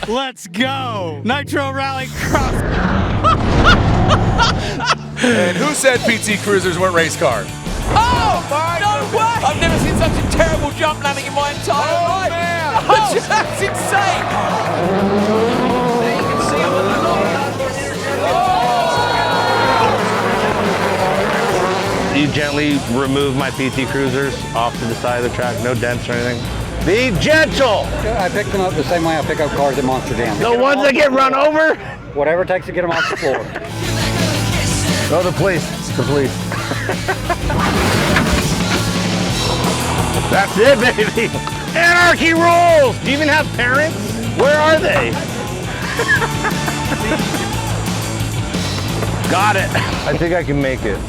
Let's go. Nitro Rallycross. And who said PT Cruisers weren't race cars? Oh, no way! I've never seen such a terrible jump landing in my entire life. Man. Oh, that's insane! There you can see him on the You gently remove my PT Cruisers off to the side of the track, no dents or anything. Be gentle! I pick them up the same way I pick up cars at Monster Jam. The ones that get run over? Whatever it takes to get them off the floor. Oh, the police. The police. That's it, baby. Anarchy rules! Do you even have parents? Where are they? Got it. I think I can make it.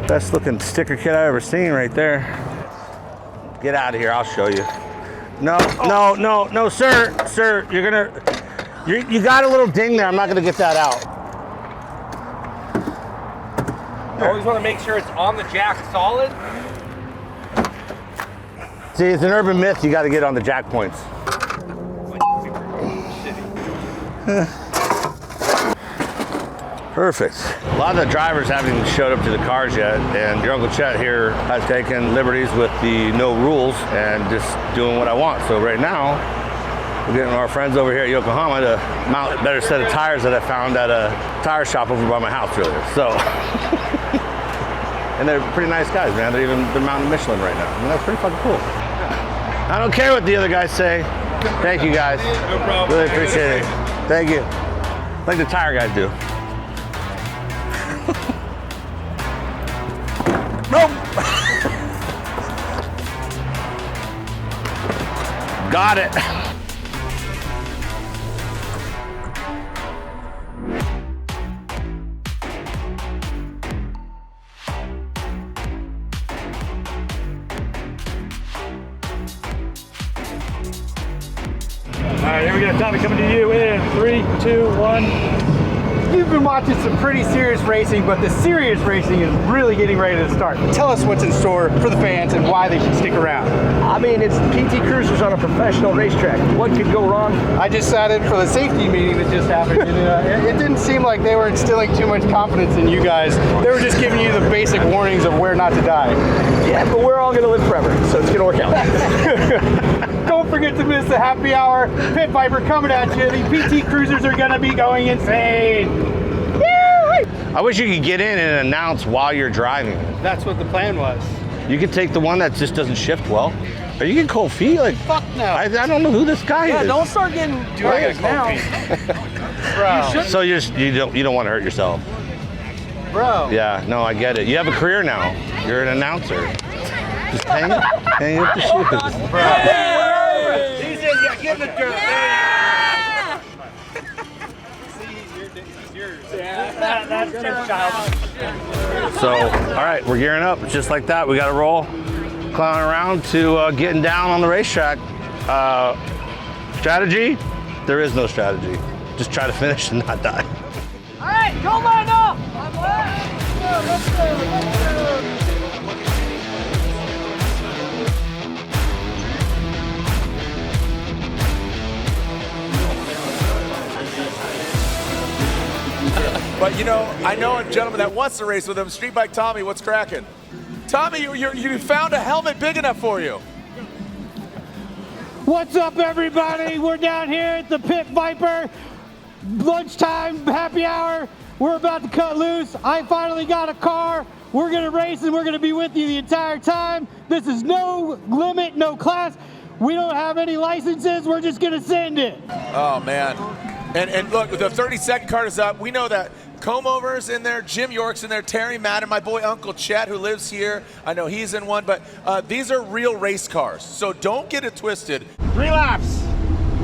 Best looking sticker kit I've ever seen right there. Get out of here, I'll show you. No, no, sir, you got a little ding there, I'm not gonna get that out. I always want to make sure it's on the jack solid. See, it's an urban myth, you gotta get on the jack points. Perfect. A lot of the drivers haven't even showed up to the cars yet, and your Uncle Chet here has taken liberties with the no rules and just doing what I want. So right now, we're getting our friends over here at Yokohama to mount a better set of tires that I found at a tire shop over by my house earlier. So, and they're pretty nice guys, man. They're mounting Michelin right now. I mean, that's pretty fucking cool. I don't care what the other guys say. Thank you guys. No problem. Really appreciate it. Thank you. Like the tire guys do. Nope. Got it. All right, here we go. Tommy coming to you in 3, 2, 1. You've been watching some pretty serious racing, but the serious racing is really getting ready to start. Tell us what's in store for the fans and why they should stick around. I mean, it's PT Cruisers on a professional racetrack. What could go wrong? I just sat in for the safety meeting that just happened. And, it didn't seem like they were instilling too much confidence in you guys. They were just giving you the basic warnings of where not to die. Yeah, but we're all going to live forever, so it's going to work out. Don't forget to miss the happy hour. Pit Viper coming at you. The PT Cruisers are going to be going insane. I wish you could get in and announce while you're driving. That's what the plan was. You could take the one that just doesn't shift well. Are you getting cold feet? Like, Fuck no. I don't know who this guy Yeah, is. don't start getting worried now. Bro. So you don't want to hurt yourself. Bro. Yeah, no, I get it. You have a career now. You're an announcer. Just hang up the shoes. Bro. He's in, yeah, get in the dirt. That's too childish. So, all right, we're gearing up. Just like that, we got to roll, clowning around to getting down on the racetrack. Strategy? There is no strategy. Just try to finish and not die. All right, go line up. Let's go. But you know, I know a gentleman that wants to race with him. Street Bike Tommy, what's cracking? Tommy, you found a helmet big enough for you. What's up, everybody? We're down here at the Pit Viper. Lunchtime, happy hour. We're about to cut loose. I finally got a car. We're gonna race and we're gonna be with you the entire time. This is no limit, no class. We don't have any licenses. We're just gonna send it. Oh man. And look, the 30-second card is up. We know that Comover's in there, Jim York's in there, Terry Madden, my boy Uncle Chet, who lives here. I know he's in one, but these are real race cars. So don't get it twisted. 3 laps.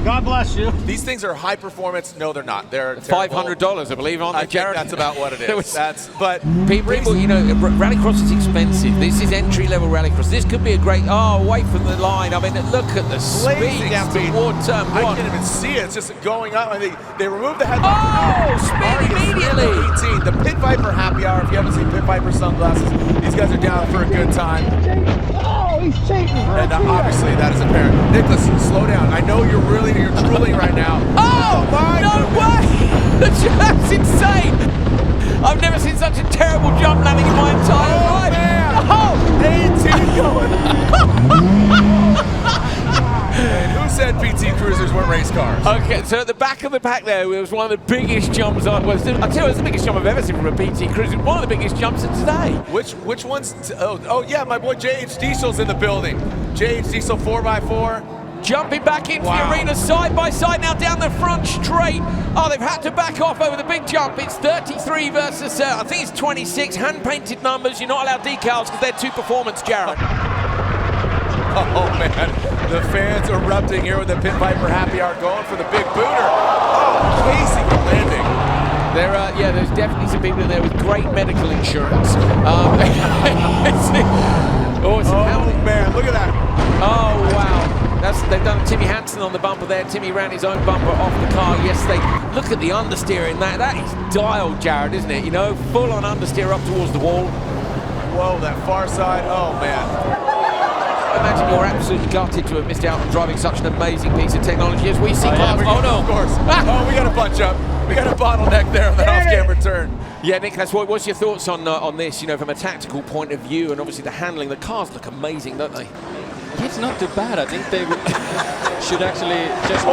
God bless you. These things are high performance. No, they're not. They're $500, I believe, on the Jared. That's about what it is. But people, you know, rallycross is expensive. This is entry-level rallycross. This could be a great. Oh, away from the line. I mean, look at the speed down toward turn 1. I can't even see it. It's just going up. I mean, they removed the headlight. Oh, speed immediately. 18. The Pit Viper happy hour. If you haven't seen Pit Viper sunglasses, these guys are down for a good time. Oh, he's cheating. And obviously that is apparent. Nicholas, slow down. I know you're drooling right now. Oh, no way! That's insane! I've never seen such a terrible jump landing in my entire life. Man. Oh, 18 going. And who said PT Cruisers weren't race cars? Okay, so at the back of the pack there was one of the biggest jumps I'll tell you, it's the biggest jump I've ever seen from a PT Cruiser. One of the biggest jumps of today. Which one's? Oh yeah, my boy JH Diesel's in the building. JH Diesel 4x4. Jumping back into the arena side by side now down the front straight. Oh, they've had to back off over the big jump. It's 33 versus, I think it's 26. Hand-painted numbers. You're not allowed decals because they're too performance, Jared. Oh man, the fans erupting here with the Pit Viper happy hour going for the big booter. Oh, Casey landing. There's definitely some people in there with great medical insurance. Oh man, look at that. Oh wow. They've done Timmy Hansen on the bumper there. Timmy ran his own bumper off the car yesterday. Look at the understeer in that. That is dialed, Jared, isn't it? You know, full on understeer up towards the wall. Whoa, that far side. Oh man. I imagine you're absolutely gutted to have missed out on driving such an amazing piece of technology as we see cars. Oh no, of course. Oh, we got a bunch up. We got a bottleneck there on that off-camera turn. Yeah, Nicholas, what's your thoughts on this? You know, from a tactical point of view, and obviously the handling. The cars look amazing, don't they? It's not too bad. I think they should actually just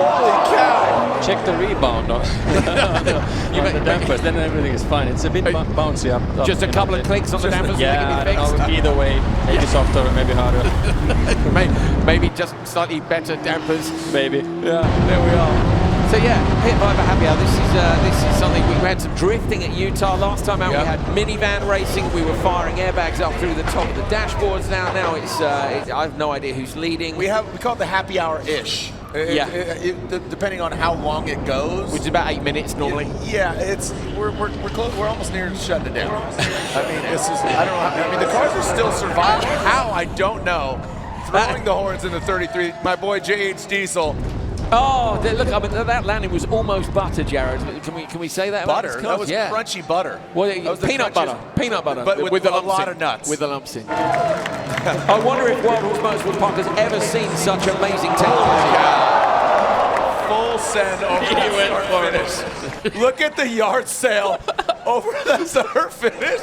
check the rebound on the dampers. Then everything is fine. It's a bit bouncy up. Just a couple of clicks on the dampers. Yeah, either way, maybe softer or maybe harder. maybe just slightly better dampers. Maybe. Yeah, there we are. So yeah, Pit Viper happy hour. This is something. We had some drifting at Utah last time out. We had minivan racing. We were firing airbags up through the top of the dashboards. Now it's I have no idea who's leading. We call it the happy hour-ish. Depending on how long it goes, which is about 8 minutes normally. Yeah, we're close. We're almost near shutting it down. I mean, I don't know. I mean, the cars are still surviving. How, I don't know. Throwing the horns in the 33. My boy JH Diesel. Oh, look! I mean, that landing was almost butter, Jared. Can we say that? Butter. That was crunchy butter. Well, peanut butter, but with the a lot of nuts. With the lumps in. I wonder if Wild Horse Motorsport Park has ever seen such amazing technology. Full send over the start finish. Look at the yard sale over the start finish.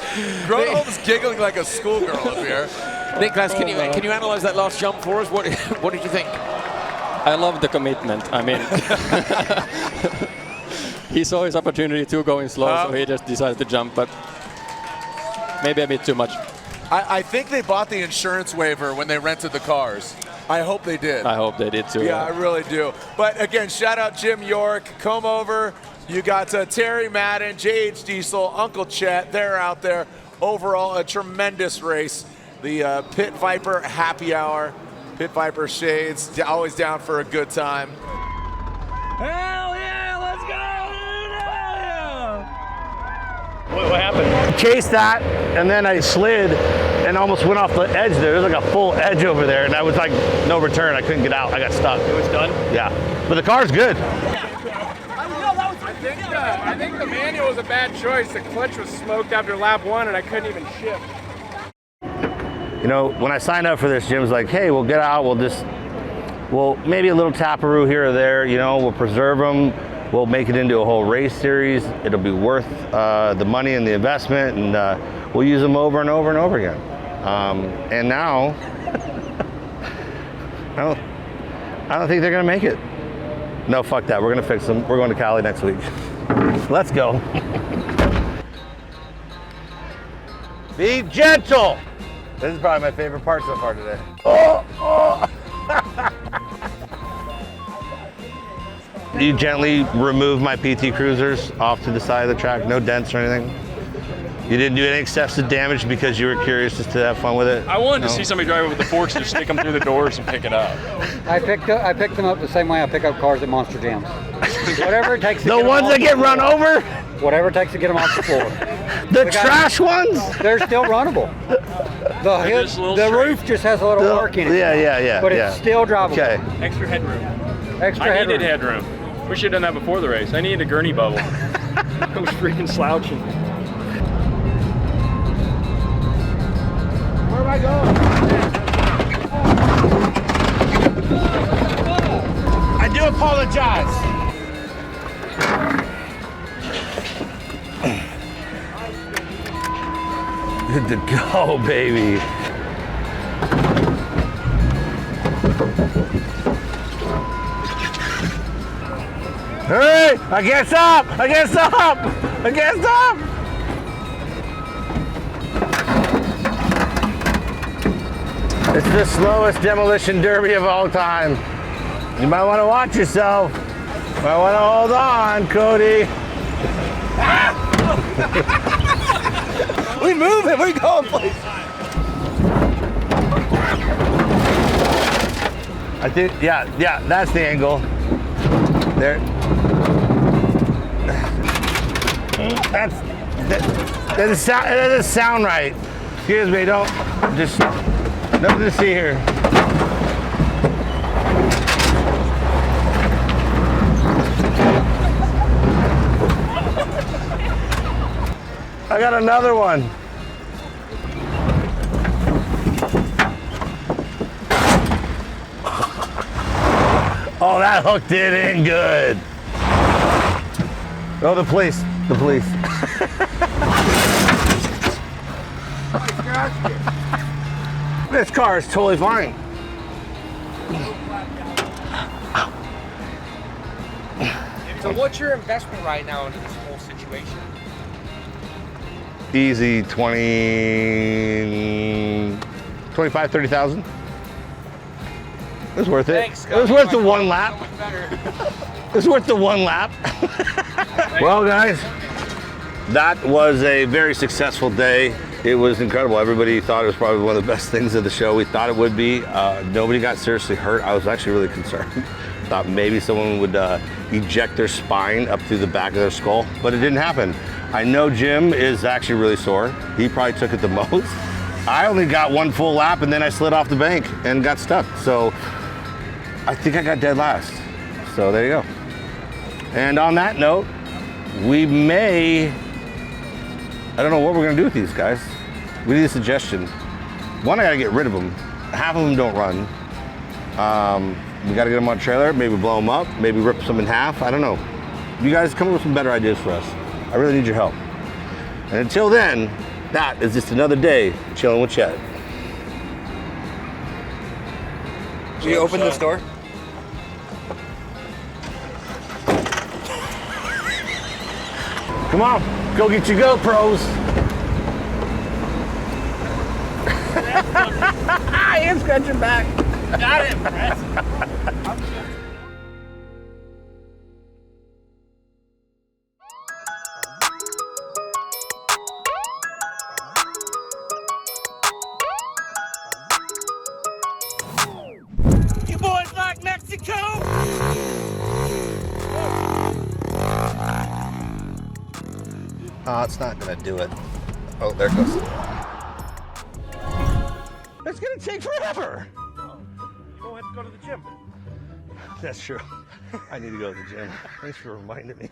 Gronholm's giggling like a schoolgirl up here. Nicholas, can you analyze that last jump for us? What did you think? I love the commitment. I mean, he saw his opportunity to go in slow, so he just decided to jump, but maybe a bit too much. I think they bought the insurance waiver when they rented the cars. I hope they did. I hope they did too. Yeah, I really do. But again, shout out Jim York, come over. You got Terry Madden, JH Diesel, Uncle Chet. They're out there. Overall, a tremendous race. The Pit Viper happy hour. Pit Viper shades, always down for a good time. Hell yeah, let's go! What happened? Chased that, and then I slid and almost went off the edge there. There's like a full edge over there, and I was like, no return. I couldn't get out. I got stuck. It was done? Yeah. But the car's good. I think the manual was a bad choice. The clutch was smoked after lap 1, and I couldn't even shift. You know, when I signed up for this, Jim's like, hey, we'll get out, we'll maybe a little taparoo here or there, you know, we'll preserve them, we'll make it into a whole race series, it'll be worth the money and the investment, and we'll use them over and over and over again. And now, I don't think they're gonna make it. No, fuck that, we're gonna fix them. We're going to Cali next week. Let's go. Be gentle. This is probably my favorite part so far today. You gently remove my PT Cruisers off to the side of the track, no dents or anything? You didn't do any excessive damage because you were curious just to have fun with it? I wanted to see somebody drive it with the forks and just stick them through the doors and pick it up. I picked them up the same way I pick up cars at Monster Jams. Whatever it takes to The get them ones off that the get floor. run over? Whatever it takes to get them off the floor. The trash ones? They're still runnable. just a little The straight. roof just has a little arc in it. Yeah. But it's still drivable. Okay. Extra headroom. Extra I headroom. needed headroom. We should have done that before the race. I needed a gurney bubble. I was freaking slouching. Where am I going? I do apologize. Good to go, baby. Hurry! I guess up! I guess up! I guess up! It's the slowest demolition derby of all time. You might want to watch yourself. Might want to hold on, Cody. We moving. We going places. I think, yeah, that's the angle. There. That doesn't sound right. Excuse me, don't, just, nothing to see here. I got another one. Oh, that hooked it in good. Oh, the police. The police. This car is totally fine. So what's your investment right now into this whole situation? Easy 25, 30,000. It was worth it. Thanks, it was worth the one lap. So much better. It was worth the one lap. Well, guys, that was a very successful day. It was incredible. Everybody thought it was probably one of the best things of the show. We thought it would be. Nobody got seriously hurt. I was actually really concerned. Thought maybe someone would eject their spine up through the back of their skull, but it didn't happen. I know Jim is actually really sore. He probably took it the most. I only got one full lap and then I slid off the bank and got stuck. So I think I got dead last. So there you go. And on that note, we may, I don't know what we're gonna do with these guys. We need a suggestion. One, I gotta get rid of them. Half of them don't run. We gotta get them on a trailer, maybe blow them up, maybe rip some in half, I don't know. You guys come up with some better ideas for us. I really need your help. And until then, that is just another day chilling with Chet. Will you open this door? Come on, go get your GoPros. I am scratching back. Got it, Brett. You boys like Mexico? Oh, it's not gonna do it. Oh, there it goes. It's gonna take forever. You don't have to go to the gym. That's true. I need to go to the gym. Thanks for reminding me.